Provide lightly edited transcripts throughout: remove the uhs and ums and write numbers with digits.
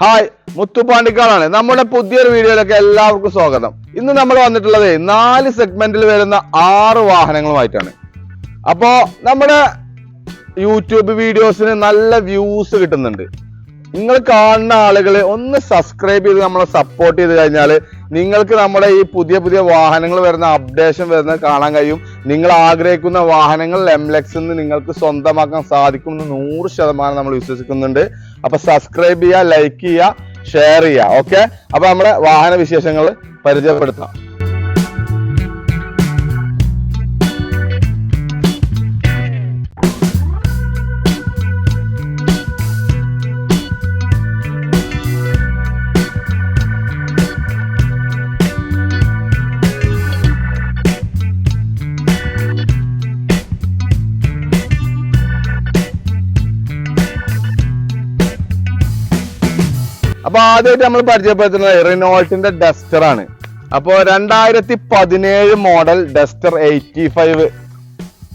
Hi, മുത്തുപാണ്ടിക്കാടാണ്. നമ്മുടെ പുതിയൊരു വീഡിയോയിലേക്ക് എല്ലാവർക്കും സ്വാഗതം. ഇന്ന് നമ്മൾ വന്നിട്ടുള്ളത് 4 സെഗ്മെന്റിൽ വരുന്ന 6 വാഹനങ്ങളുമായിട്ടാണ്. അപ്പോ നമ്മുടെ യൂട്യൂബ് വീഡിയോസിന് നല്ല വ്യൂസ് കിട്ടുന്നുണ്ട്. നിങ്ങൾ കാണുന്ന ആളുകൾ ഒന്ന് സബ്സ്ക്രൈബ് ചെയ്ത് നമ്മളെ സപ്പോർട്ട് ചെയ്ത് കഴിഞ്ഞാൽ നിങ്ങൾക്ക് നമ്മുടെ ഈ പുതിയ പുതിയ വാഹനങ്ങൾ വരുന്ന അപ്ഡേഷൻ വരുന്നത് കാണാൻ കഴിയും. നിങ്ങൾ ആഗ്രഹിക്കുന്ന വാഹനങ്ങൾ എംലെക്സിൽ നിന്ന് നിങ്ങൾക്ക് സ്വന്തമാക്കാൻ സാധിക്കുമെന്ന് 100% നമ്മൾ വിശ്വസിക്കുന്നുണ്ട്. അപ്പൊ സബ്സ്ക്രൈബ് ചെയ്യുക, ലൈക്ക് ചെയ്യുക, ഷെയർ ചെയ്യുക. ഓക്കെ, അപ്പൊ നമ്മുടെ വാഹന വിശേഷങ്ങൾ പരിചയപ്പെടുത്താം. അപ്പൊ ആദ്യമായിട്ട് നമ്മൾ പരിചയപ്പെടുത്തുന്നത് റിനോൾട്ടിന്റെ ഡസ്റ്റർ ആണ്. അപ്പോ 2017 മോഡൽ ഡസ്റ്റർ 85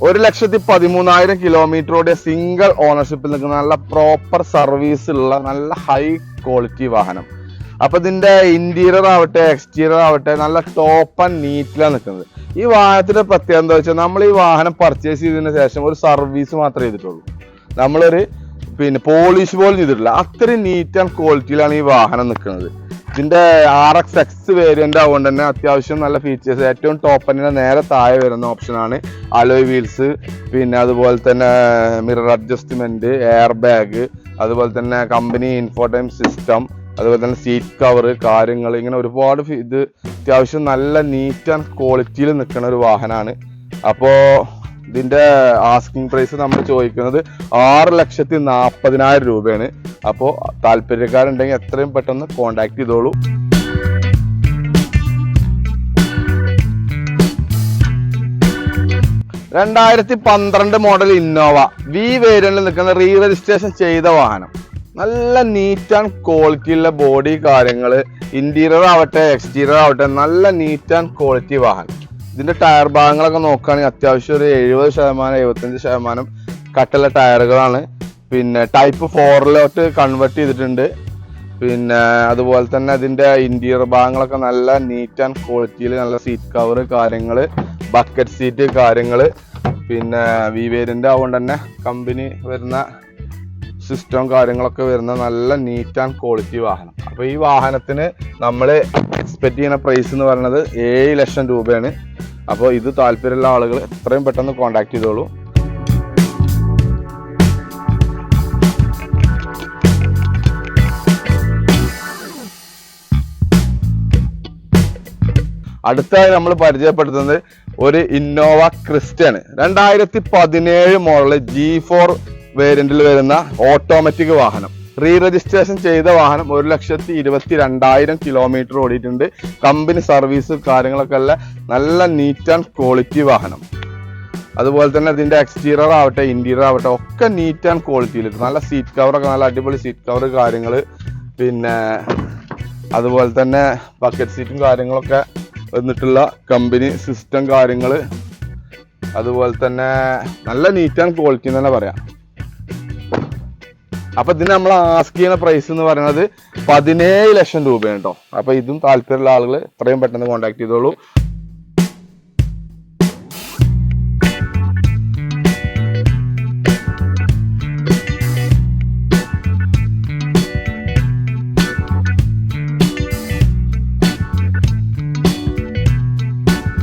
1,13,000 കിലോമീറ്ററോടെ സിംഗിൾ ഓണർഷിപ്പിൽ നിൽക്കുന്ന നല്ല പ്രോപ്പർ സർവീസ് ഉള്ള നല്ല ഹൈ ക്വാളിറ്റി വാഹനം. അപ്പൊ ഇതിന്റെ ഇന്റീരിയർ ആവട്ടെ എക്സ്റ്റീരിയർ ആവട്ടെ നല്ല ടോപ്പ് ആൻഡ് നീറ്റിലാണ് നിൽക്കുന്നത്. ഈ വാഹനത്തിന്റെ പ്രത്യേകത എന്താ വെച്ചാൽ നമ്മൾ ഈ വാഹനം പർച്ചേസ് ചെയ്തതിന് ശേഷം ഒരു സർവീസ് മാത്രമേ ചെയ്തിട്ടുള്ളൂ. നമ്മളൊരു പോളിഷ് പോലും ചെയ്തിട്ടില്ല. അത്രയും നീറ്റ് ആൻഡ് ക്വാളിറ്റിയിലാണ് ഈ വാഹനം നിൽക്കുന്നത്. ഇതിന്റെ RX-X വേരിയന്റ് ആവുകൊണ്ട് തന്നെ അത്യാവശ്യം നല്ല ഫീച്ചേഴ്സ്. ഏറ്റവും ടോപ്പ് എൻഡിന്റെ നേരെ താഴെ വരുന്ന ഓപ്ഷനാണ് അലോയ് വീൽസ്, അതുപോലെ തന്നെ മിറർ അഡ്ജസ്റ്റ്മെന്റ്, എയർ ബാഗ്, അതുപോലെ തന്നെ കമ്പനി ഇൻഫോടൈം സിസ്റ്റം, അതുപോലെ തന്നെ സീറ്റ് കവർ കാര്യങ്ങൾ, ഇങ്ങനെ ഒരുപാട് ഇത് അത്യാവശ്യം നല്ല നീറ്റ് ആൻഡ് ക്വാളിറ്റിയിൽ നിൽക്കുന്ന ഒരു വാഹനമാണ്. അപ്പോ ഇതിന്റെ ആസ്കിംഗ് പ്രൈസ് നമ്മൾ ചോദിക്കുന്നത് 6,40,000 രൂപയാണ്. അപ്പോൾ താല്പര്യക്കാരുണ്ടെങ്കിൽ എത്രയും പെട്ടെന്ന് കോണ്ടാക്ട് ചെയ്തോളൂ. (2012) മോഡൽ ഇന്നോവ വി വേരിയന്റിൽ നിൽക്കുന്ന റീ രജിസ്ട്രേഷൻ ചെയ്ത വാഹനം. നല്ല നീറ്റ് ആൻഡ് ക്വാളിറ്റിയുള്ള ബോഡി കാര്യങ്ങള്, ഇന്റീരിയർ ആവട്ടെ എക്സ്റ്റീരിയർ ആവട്ടെ നല്ല നീറ്റ് ആൻഡ് ക്വാളിറ്റി വാഹനം. ഇതിന്റെ ടയർ ഭാഗങ്ങളൊക്കെ നോക്കുകയാണെങ്കിൽ അത്യാവശ്യം ഒരു 70%-75% കട്ടുള്ള ടയറുകളാണ്. ടൈപ്പ് 4 കൺവേർട്ട് ചെയ്തിട്ടുണ്ട്. അതുപോലെ തന്നെ അതിന്റെ ഇന്റീരിയർ ഭാഗങ്ങളൊക്കെ നല്ല നീറ്റ് ആൻഡ് ക്വാളിറ്റിയിൽ നല്ല സീറ്റ് കവർ കാര്യങ്ങള്, ബക്കറ്റ് സീറ്റ് കാര്യങ്ങള്, വി വേരിയന്റ് ആവുകൊണ്ട് തന്നെ കമ്പനി വരുന്ന സിസ്റ്റം കാര്യങ്ങളൊക്കെ വരുന്ന നല്ല നീറ്റ് ആൻഡ് ക്വാളിറ്റി വാഹനം. അപ്പൊ ഈ വാഹനത്തിന് നമ്മൾ എക്സ്പെക്ട് ചെയ്യുന്ന പ്രൈസ് എന്ന് പറയുന്നത് 7 ലക്ഷം രൂപയാണ്. അപ്പോൾ ഇത് താല്പര്യമുള്ള ആളുകൾ എത്രയും പെട്ടെന്ന് കോണ്ടാക്ട് ചെയ്തോളൂ. അടുത്തായി നമ്മൾ പരിചയപ്പെടുത്തുന്നത് ഒരു ഇന്നോവ ക്രിസ്റ്റയാണ്. 2017 മോഡൽ G4 വേരിയന്റിൽ വരുന്ന ഓട്ടോമാറ്റിക് വാഹനം. റീ രജിസ്ട്രേഷൻ ചെയ്ത വാഹനം. 1,22,000 കിലോമീറ്റർ ഓടിയിട്ടുണ്ട്. കമ്പനി സർവീസ് കാര്യങ്ങളൊക്കെ അല്ല നല്ല നീറ്റ് ആൻഡ് ക്വാളിറ്റി വാഹനം. അതുപോലെ തന്നെ ഇതിന്റെ എക്സ്റ്റീരിയർ ആവട്ടെ ഇന്റീരിയർ ആവട്ടെ ഒക്കെ നീറ്റ് ആൻഡ് ക്വാളിറ്റിയിൽ. നല്ല സീറ്റ് കവറൊക്കെ നല്ല അടിപൊളി സീറ്റ് കവർ കാര്യങ്ങള്, അതുപോലെ തന്നെ ബക്കറ്റ് സീറ്റും കാര്യങ്ങളൊക്കെ വന്നിട്ടുള്ള കമ്പനി സിസ്റ്റം കാര്യങ്ങള്, അതുപോലെ തന്നെ നല്ല നീറ്റ് ആൻഡ് ക്വാളിറ്റി എന്ന് തന്നെ പറയാം. അപ്പൊ ഇതിന് നമ്മൾ ആസ്ക് ചെയ്യുന്ന പ്രൈസ് എന്ന് പറയുന്നത് 17 ലക്ഷം രൂപയാണ് കേട്ടോ. അപ്പൊ ഇതും താല്പര്യമുള്ള ആളുകൾ എത്രയും പെട്ടെന്ന് കോണ്ടാക്ട് ചെയ്തോളൂ.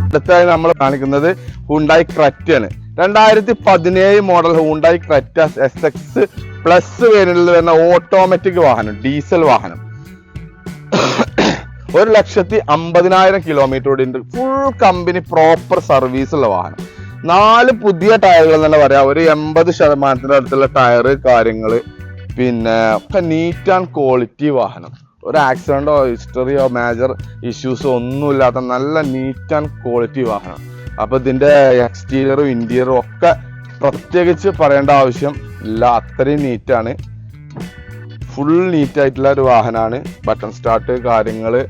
അടുത്തായി നമ്മൾ കാണിക്കുന്നത് ഹുണ്ടായി ക്രെറ്റയാണ്. 2017 model Hyundai Creta SX plus വേരിയന്റിൽ വരുന്ന ഓട്ടോമാറ്റിക് വാഹനം, ഡീസൽ വാഹനം. 1,50,000 കിലോമീറ്റർ ഓടിയുണ്ട്. ഫുൾ കമ്പനി പ്രോപ്പർ സർവീസ് ഉള്ള വാഹനം. 4 പുതിയ ടയറുകൾ തന്നെ പറയാം. ഒരു 80% അടുത്തുള്ള ടയറ് കാര്യങ്ങള്, ഒക്കെ നീറ്റ് ആൻഡ് ക്വാളിറ്റി വാഹനം. ഒരു ആക്സിഡന്റോ ഹിസ്റ്ററിയോ മേജർ ഇഷ്യൂസോ ഒന്നുമില്ലാത്ത നല്ല നീറ്റ് ആൻഡ് ക്വാളിറ്റി വാഹനം. അപ്പൊ ഇതിന്റെ എക്സ്റ്റീരിയറും ഇന്റീരിയറും ഒക്കെ പ്രത്യേകിച്ച് പറയേണ്ട ആവശ്യം ഇല്ല, അത്രയും നീറ്റാണ്. ഫുൾ നീറ്റ് ആയിട്ടുള്ള ഒരു വാഹനമാണ്. ബട്ടൺ സ്റ്റാർട്ട് കാര്യങ്ങള്,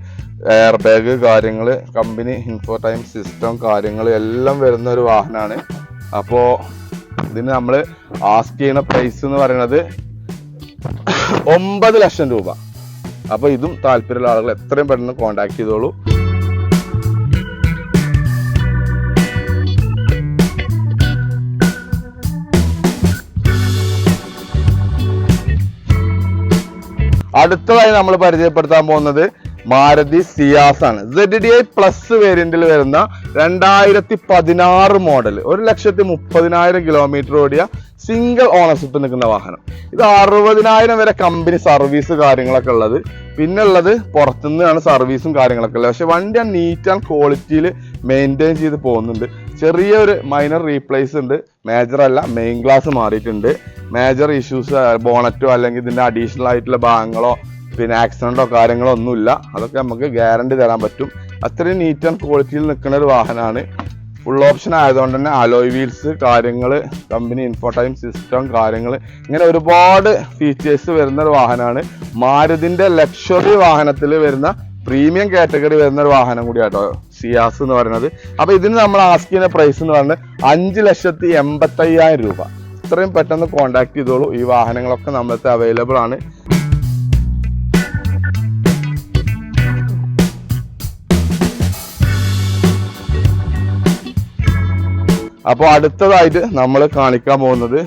എയർ ബാഗ് കാര്യങ്ങള്, കമ്പനി ഇൻഫോടൈം സിസ്റ്റം കാര്യങ്ങൾ എല്ലാം വരുന്ന ഒരു വാഹനമാണ്. അപ്പോ ഇതിന് നമ്മൾ ആസ്ക് ചെയ്യുന്ന പ്രൈസ് എന്ന് പറയുന്നത് 9 ലക്ഷം രൂപ. അപ്പോൾ ഇതും താല്പര്യമുള്ള ആളുകൾ എത്രയും പെട്ടെന്ന് കോൺടാക്ട് ചെയ്തോളൂ. അടുത്തതായി നമ്മൾ പരിചയപ്പെടുത്താൻ പോകുന്നത് മാരുതി സിയാസ് ആണ്. ZDI പ്ലസ് വേരിയന്റിൽ വരുന്ന 2016 മോഡൽ, 1,30,000 കിലോമീറ്റർ ഓടിയ സിംഗിൾ ഓണർഷിപ്പ് നിൽക്കുന്ന വാഹനം. ഇത് 60,000 വരെ കമ്പനി സർവീസ് കാര്യങ്ങളൊക്കെ ഉള്ളത്. പിന്നെ ഉള്ളത് പുറത്തുനിന്നാണ് സർവീസും കാര്യങ്ങളൊക്കെ ഉള്ളത്. പക്ഷെ വണ്ടി നീറ്റ് ആൻഡ് ക്വാളിറ്റിയിൽ മെയിൻറ്റെയിൻ ചെയ്ത് പോകുന്നുണ്ട്. ചെറിയൊരു മൈനർ റീപ്ലേസ് ഉണ്ട്, മേജർ അല്ല. മെയിൻ ഗ്ലാസ് മാറിയിട്ടുണ്ട്. മേജർ ഇഷ്യൂസ് ബോണറ്റോ അല്ലെങ്കിൽ ഇതിന്റെ അഡീഷണൽ ആയിട്ടുള്ള ഭാഗങ്ങളോ പിന്നെ ആക്സിഡന്റോ കാര്യങ്ങളോ ഒന്നുമില്ല. അതൊക്കെ നമുക്ക് ഗ്യാരണ്ടി തരാൻ പറ്റും. അത്രയും നീറ്റ് ആൻഡ് ക്വാളിറ്റിയിൽ നിൽക്കുന്ന ഒരു വാഹനമാണ്. ഫുൾ ഓപ്ഷൻ ആയതുകൊണ്ട് തന്നെ അലോയ് വീൽസ് കാര്യങ്ങൾ, കമ്പനി ഇൻഫോടൈം സിസ്റ്റം കാര്യങ്ങൾ, ഇങ്ങനെ ഒരുപാട് ഫീച്ചേഴ്സ് വരുന്ന ഒരു വാഹനമാണ്. മാരുതിന്റെ ലക്ഷറി വാഹനത്തിൽ വരുന്ന പ്രീമിയം കാറ്റഗറി വരുന്ന ഒരു വാഹനം കൂടിയാട്ടോ സിയാസ് എന്ന് പറയുന്നത്. അപ്പൊ ഇതിന് നമ്മൾ ആസ്ക് ചെയ്യുന്ന പ്രൈസ് എന്ന് പറയുന്നത് 5,85,000 രൂപ. ഇത്രയും പെട്ടെന്ന് കോൺടാക്ട് ചെയ്തോളൂ. ഈ വാഹനങ്ങളൊക്കെ നമ്മളത്തെ അവൈലബിൾ ആണ്. അപ്പോൾ അടുത്തതായിട്ട് നമ്മൾ കാണിക്കാൻ പോകുന്നത്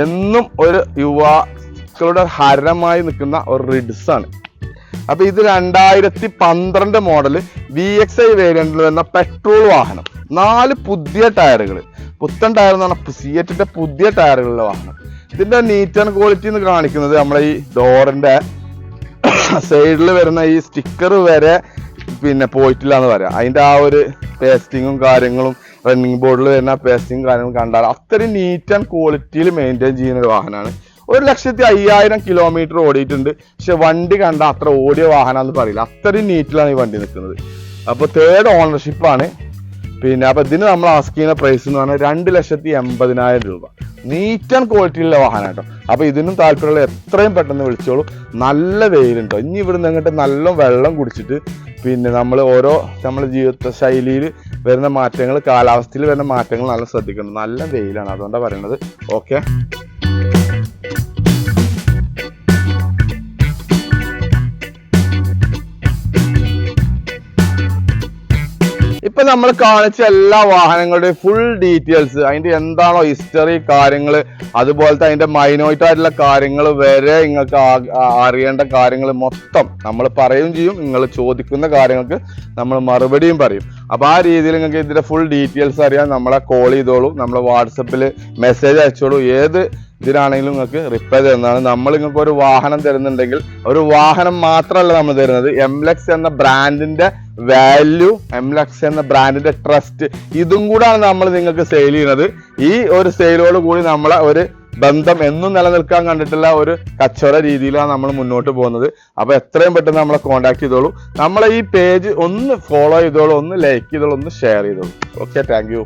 എന്നും ഒരു യുവാക്കളുടെ ഹരമായി നിൽക്കുന്ന ഒരു റിഡ്സ് ആണ്. അപ്പൊ ഇത് 2012 മോഡൽ VXI വേരിയന്റിൽ വരുന്ന പെട്രോൾ വാഹനം. 4 പുതിയ ടയറുകൾ, പുത്തൻ ടയർ എന്ന് പറഞ്ഞാൽ സിയറ്റിന്റെ പുതിയ ടയറുകളുടെ വാഹനം. ഇതിന്റെ നീറ്റ് ആൻഡ് ക്വാളിറ്റി എന്ന് കാണിക്കുന്നത് നമ്മളെ ഈ ഡോറിന്റെ സൈഡിൽ വരുന്ന ഈ സ്റ്റിക്കർ വരെ പിന്നെ പോയിട്ടില്ല എന്ന് പറയാം. അതിന്റെ ആ ഒരു പേസ്റ്റിങ്ങും കാര്യങ്ങളും റണ്ണിങ് ബോർഡിൽ വരുന്ന പേസ്റ്റിങ്ങും കാര്യങ്ങളും കണ്ടാൽ അത്രയും നീറ്റ് ആൻഡ് ക്വാളിറ്റിയിൽ മെയിൻറ്റെയിൻ ചെയ്യുന്ന ഒരു വാഹനമാണ്. 1,05,000 കിലോമീറ്റർ ഓടിയിട്ടുണ്ട്. പക്ഷെ വണ്ടി കണ്ട അത്ര ഓടിയ വാഹനമാണെന്ന് പറയില്ല, അത്രയും നീറ്റിലാണ് ഈ വണ്ടി നിൽക്കുന്നത്. അപ്പോൾ 3rd ഓണർഷിപ്പാണ്. പിന്നെ അപ്പൊ ഇതിന് നമ്മൾ ആസ്ക് ചെയ്യുന്ന പ്രൈസ് എന്ന് പറഞ്ഞാൽ 2,80,000 രൂപ. നീറ്റ് ആൻഡ് ക്വാളിറ്റിയുള്ള വാഹനം കേട്ടോ. അപ്പൊ ഇതിനും താല്പര്യമുള്ള എത്രയും പെട്ടെന്ന് വിളിച്ചോളൂ. നല്ല വെയിലുണ്ടോ, ഇനി ഇവിടുന്ന് അങ്ങോട്ട് നല്ല വെള്ളം കുടിച്ചിട്ട് പിന്നെ നമ്മൾ നമ്മുടെ ജീവിത ശൈലിയിൽ വരുന്ന മാറ്റങ്ങൾ, കാലാവസ്ഥയിൽ വരുന്ന മാറ്റങ്ങൾ നല്ല ശ്രദ്ധിക്കണം. നല്ല വെയിലാണ്, അതുകൊണ്ടാണ് പറയുന്നത്. ഓക്കെ, ഇപ്പൊ നമ്മൾ കാണിച്ച എല്ലാ വാഹനങ്ങളുടെയും ഫുൾ ഡീറ്റെയിൽസ്, അതിന്റെ എന്താണോ ഹിസ്റ്ററി കാര്യങ്ങൾ, അതുപോലത്തെ അതിന്റെ മൈനോറിറ്റി ആയിട്ടുള്ള കാര്യങ്ങൾ വരെ നിങ്ങൾക്ക് അറിയേണ്ട കാര്യങ്ങൾ മൊത്തം നമ്മൾ പറയുകയും ചെയ്യും. നിങ്ങൾ ചോദിക്കുന്ന കാര്യങ്ങൾക്ക് നമ്മൾ മറുപടിയും പറയും. അപ്പൊ ആ രീതിയിൽ നിങ്ങൾക്ക് ഇതിന്റെ ഫുൾ ഡീറ്റെയിൽസ് അറിയാൻ നമ്മളെ കോൾ ചെയ്തോളൂ, നമ്മളെ വാട്സപ്പിൽ മെസ്സേജ് അയച്ചോളൂ. ഏത് ഇതിനാണെങ്കിലും നിങ്ങൾക്ക് റിപ്ലൈ തരുന്നതാണ്. നമ്മൾ നിങ്ങൾക്ക് ഒരു വാഹനം തരുന്നുണ്ടെങ്കിൽ ഒരു വാഹനം മാത്രമല്ല നമ്മൾ തരുന്നത്, എംലക്സ് എന്ന ബ്രാൻഡിന്റെ വാല്യൂ, എംലക്സ് എന്ന ബ്രാൻഡിന്റെ ട്രസ്റ്റ്, ഇതും കൂടാണ് നമ്മൾ നിങ്ങൾക്ക് സെയിൽ ചെയ്യുന്നത്. ഈ ഒരു സെയിലോട് കൂടി നമ്മളെ ഒരു ബന്ധം എന്നും നിലനിൽക്കാൻ കണ്ടിട്ടുള്ള ഒരു കച്ചവട രീതിയിലാണ് നമ്മൾ മുന്നോട്ട് പോകുന്നത്. അപ്പൊ എത്രയും പെട്ടെന്ന് നമ്മളെ കോൺടാക്ട് ചെയ്തോളൂ. നമ്മളെ ഈ പേജ് ഒന്ന് ഫോളോ ചെയ്തോളൂ, ഒന്ന് ലൈക്ക് ചെയ്തോളൂ, ഒന്ന് ഷെയർ ചെയ്തോളൂ. Okay, thank you.